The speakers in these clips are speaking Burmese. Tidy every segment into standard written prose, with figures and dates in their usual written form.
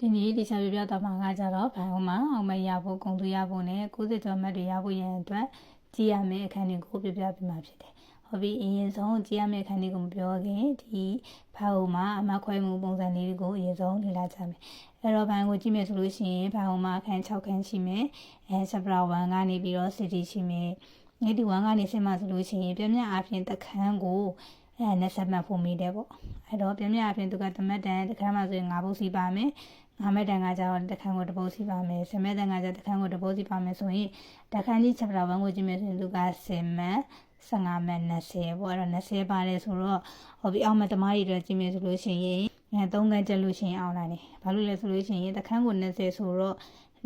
ဒီနေ့ဒီစာပြပြတော့မှာကကြတော့ဘန်ဟိုမှာအောင်မရဖို့ဂုံသူရဖို့နဲ့60ကျော်မှတ်တွေရဖို့ရန်အတွက်ကြည့်ရမယ့်အခန်းတွေကိုပြပြပြမှာဖြစ်တယ်။ဟုတ်ပြီအရင်ဆုံးကြည့်ရမယ့်အခန်းတွေကိုမပြောခင်ဒီဘန်ဟိုမှာအမခွဲမှုပုံစံလေးတွေကိုအရင်ဆုံးလေ့လာကြမယ်။အဲ့တော့ဘန်ကိုကြည့်မယ်ဆိုလို့ရှိရင်ဘန်ဟိုမှာအခန်း6ခန်းရှိမယ်။Chapter 1ကနေပြီးတော့ City ရှိမယ်။ဒီ1ကနေဆင်းမှဆိုလို့ရှိရင်ပြည့်မြတ်အပြင်တစ်ခန်းကို20မှတ်ဖို့မိတယ်ပေါ့။အဲ့တော့ပြည့်မြတ်အပြင်သူကတမတ်တန်တစ်ခန်းမှာဆိုရင်9ပုတ်စီပါမယ်။5မက်တန်ကကြတော့တစ်ခန်းကိုတစ်ပုတ်စီပါမယ်10မက်တန်ကကြတစ်ခန်းကိုတစ်ပုတ်စီပါမယ်ဆိုရင်တစ်ခန်းကြီး chapter 1ကိုကြည့်မယ်ဆိုရင်သူက10မက်15မက်20ပေါ့အဲ့တော့20ပါတယ်ဆိုတော့ဟောပြီးအောင်မသမားတွေအတွက်ကြည့်မယ်ဆိုလို့ရှိရင်3ခန်းကျလို့ရှိရင်အောင်လာတယ်ဘာလို့လဲဆိုလို့ရှိရင်တစ်ခန်းကို20ဆိုတော့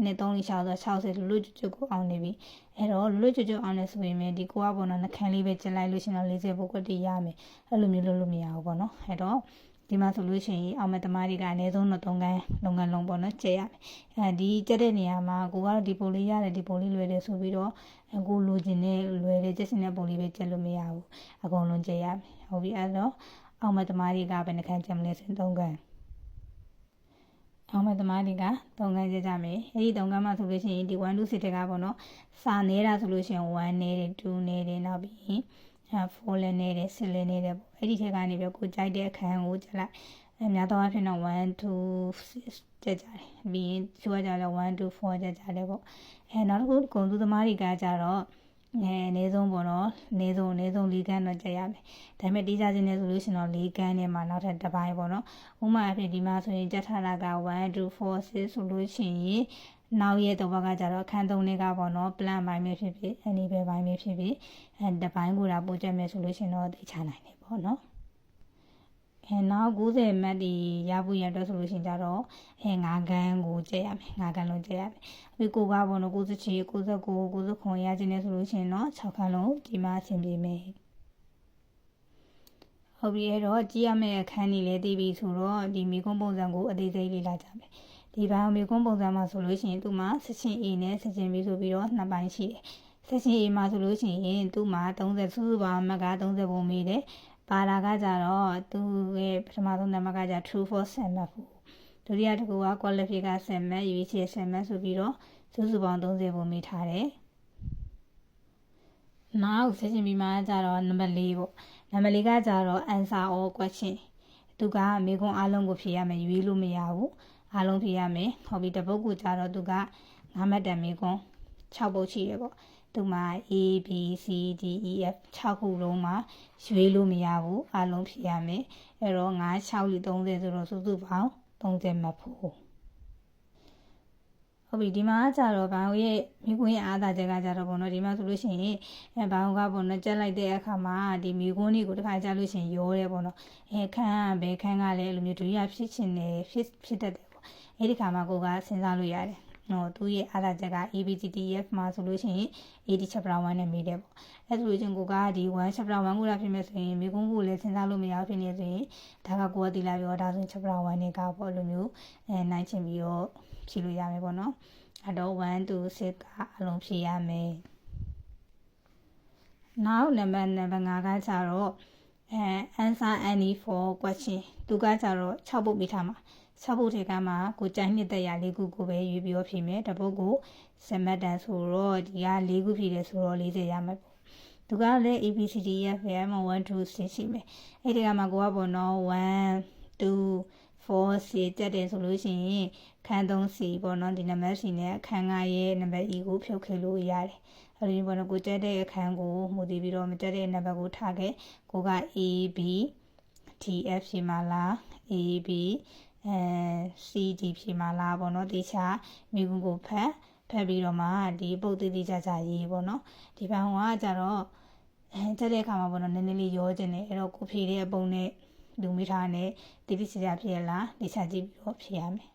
နှစ်3လေး60လွတ်ကျွတ်ကိုအောင်နေပြီအဲ့တော့လွတ်ကျွတ်အောင်နေဆိုရင်ဒီကိုကပေါ့နော်နှခမ်းလေးပဲကျလိုက်လို့ရှိရင်တော့40ပုတ်ကတိရမယ်အဲ့လိုမျိုးလုပ်လို့မရဘူးပေါ့နော်အဲ့တော့ဒီမှာဆိုလို့ရှိရင်အောင်မသမားတွေကအနည်းဆုံးတော့3ခန်းလုပ်ငန်းလုံးပေါ့နော်ကျဲရမယ်အဲဒီကျက်တဲ့နေရာမှာကိုကတော့ဒီပုံလေးရတယ်ဒီပုံလေးလွယ်တယ်ဆိုပြီးတော့ကိုလိုချင်တဲ့လွယ်တဲ့ကျက်စင်တဲ့ပုံလေးပဲကျက်လို့မရဘူးအကုန်လုံးကျဲရမယ်ဟုတ်ပြီအဲ့တော့အောင်မသမားတွေကဘယ်နှခန်းကျက်မလဲဆိုရင်3ခန်းအောင်မသမားတွေက3ခန်းကျက်ကြမယ်အဲဒီ3ခန်းမှာဆိုလို့ရှိရင်ဒီ1 2 6တကပေါ့နော်စာနေတာဆိုလို့ရှိရင်1နေတယ်2နေတယ်နောက်ပြီး4လည်းနေတယ်6လည်းနေတယ်ပေါ့အဲ့ဒီထက်ကနေပြီးကိုကြိုက်တဲ့အခန်းကိုကျလိုက်များသောအားဖြင့်တော့1 2 6ကျက်ကြတယ်ပြီးရင်ချိုးကြတော့1 2 4ကျက်ကြတယ်ပေါ့နောက်တစ်ခုဂုံသူသမားတွေကကြတော့အနည်းဆုံးပေါ့နော်အနည်းဆုံး4ခန်းတော့ကျက်ရမယ်ဒါပေမဲ့တီးကြခြင်းနဲ့ဆိုလို့ရှိရင်တော့4ခန်းနဲ့မှနောက်ထပ်တစ်ပိုင်းပေါ့နော်ဥပမာအဖြစ်ဒီမှာဆိုရင်ကျက်ထားတာက1 2 4 6ဆိုလို့ရှိရင်နောက်ရဲ့တော့ဘကကြတော့အခန်း3လေးကပေါ့နော် plan ပိုင်းပဲဖြစ်ဖြစ်အနေပဲပိုင်းပဲဖြစ်ဖြစ်တစ်ပိုင်းကိုတာပို့ချက်မယ်ဆိုလို့ရှိရင်တော့သိချနိုင်တယ်ပေါ့နော်နောက်90မတ်ဒီရဖို့ရတော့ဆိုလို့ရှိရင်ကြတော့9ခန်းကိုကျဲရမယ်9ခန်းလုံးကျဲရမယ်ပြီးကိုကပေါ့နော်96 99 99ရခြင်းနဲ့ဆိုလို့ရှိရင်တော့6ခန်းလုံးဒီမှာအဆင်ပြေမယ်ဟုတ်ပြီအဲ့တော့ကြည့်ရမယ့်အခန်းကြီးလေးတည်ပြီဆိုတော့ဒီမိကုန်းပုံစံကိုအသေးစိတ်လေ့လာကြမယ်ဒီဘိုင်မိကုန်းပုံစံမှာဆိုလို့ရှိရင်သူ့မှာ section A နဲ့ section B ဆိုပြီးတော့နှစ်ပိုင်းရှိတယ် section A မှာဆိုလို့ရှိရင်သူ့မှာ30စုစုပေါင်းအမှတ်က30ပုံမိတယ်ပါတာကကြတော့သူရဲ့ပထမဆုံးနံပါတ်ကကြ true for 7မှတ်ဖို့ဒုတိယတစ်ခုက qualify က7မှတ် UEC 7မှတ်ဆိုပြီးတော့စုစုပေါင်း30ပုံမိထားတယ်နောက် section B မှာကြတော့နံပါတ်4ပေါ့နံပါတ်4ကကြတော့ answer all question သူကမေခွန်းအားလုံးကိုဖြေရမယ်ရွေးလို့မရဘူးအားလုံးဖြေရမယ်ဟောပြီးတစ်ပုဒ်ကိုကြတော့သူက9မှတ်တန်မေခွန်း6ပုဒ်ရှိတယ်ပေါ့သူမှာ A B C D E F 6ခုလုံးမှာရွေးလို့မရဘူးအားလုံးဖြေရမယ်အဲ့တော့9 6 30ဆိုတော့စုစုပေါင်း30မှတ်ဖို့ဟုတ်ပြီဒီမှာကြတော့ဘာလို့ရဲ့မိကွင်းရဲ့အားသာချက်ကကြတော့ပေါ့နော်ဒီမှာဆိုလို့ရှိရင်ဘာလို့ကပေါ့နော်ကြက်လိုက်တဲ့အခါမှာဒီမိကွင်းတွေကိုတစ်ခါကြလို့ရှိရင်ရောတယ်ပေါ့နော်ခန်းကဘယ်ခန်းကလည်းအဲ့လိုမျိုးဒုတိယဖြစ်ချင်တယ်ဖြစ်တတ်တယ်ပေါ့အဲ့ဒီခါမှာကိုကစဉ်းစားလို့ရတယ်သူရဲ့အားသာချက်က ABCDF မှာဆိုလို့ရှိရင် AD chapter 1နဲ့မိတယ်ပေါ့အဲ့ဆိုလို့ချင်းကိုကဒီ1 chapter 1ကိုလာဖြစ်မယ်ဆိုရင်မိကုန်းကိုလည်းစဉ်းစားလို့မရဖြစ်နေဆိုရင်ဒါကကိုကတီလာပြောဒါဆိုရင် chapter 1နဲ့ကပေါ့လိုမျိုးနိုင်ချင်ပြီးတော့ဖြေလို့ရမယ်ပေါ့နော်အဲ့တော့1 2 6ကအလုံးဖြေရမယ်နောက်နံပါတ်5ကကြတော့answer any for question သူကကြတော့6ပုဒ်ပြီးထားမှာ6ပုဒ်ထဲကမှကိုကြိုင်းနှစ်သက်ရ4ခုကိုပဲရွေးပြီးတော့ဖြေမယ်တစ်ပုဒ်ကို7မှတ်တန်ဆိုတော့ဒီက4ခုဖြေတယ်ဆိုတော့40ရမယ်ပေါ့သူကလည်း ABCDF ပဲမှာ1 2 6ရှိမယ်အဲ့ဒီကမှကိုကပေါ့နော်1 2 4 6တက်တယ်ဆိုလို့ရှိရင်ခန်း3 C ပေါ့နော်ဒီနံပါတ် C နဲ့အခန်း9ရဲ့နံပါတ် E ကိုဖြုတ်ခဲ့လို့ရတယ်အဲ့ဒီပေါ့နော်ကိုတက်တဲ့အခန်းကိုမူတည်ပြီးတော့မတက်တဲ့နံပါတ်ကိုထားခဲ့ကိုက A B D F ဖြေမှာလား A B CD ဖြေမှာလားပေါ့နော်တေချာမိကုန်းကိုဖတ်ပြီးတော့မှဒီပုတ်တိကြရေးပေါ့နော်ဒီဘန်ကကြတော့တက်တဲ့အခါမှာပေါ့နော်နည်းနည်းလေးရောကျင်တယ်အဲ့တော့ကိုဖြေတဲ့အပုံနဲ့လူမိထားနဲ့တိတိကျကျဖြေရလားတေချာကြည့်ပြီးတော့ဖြေရမယ်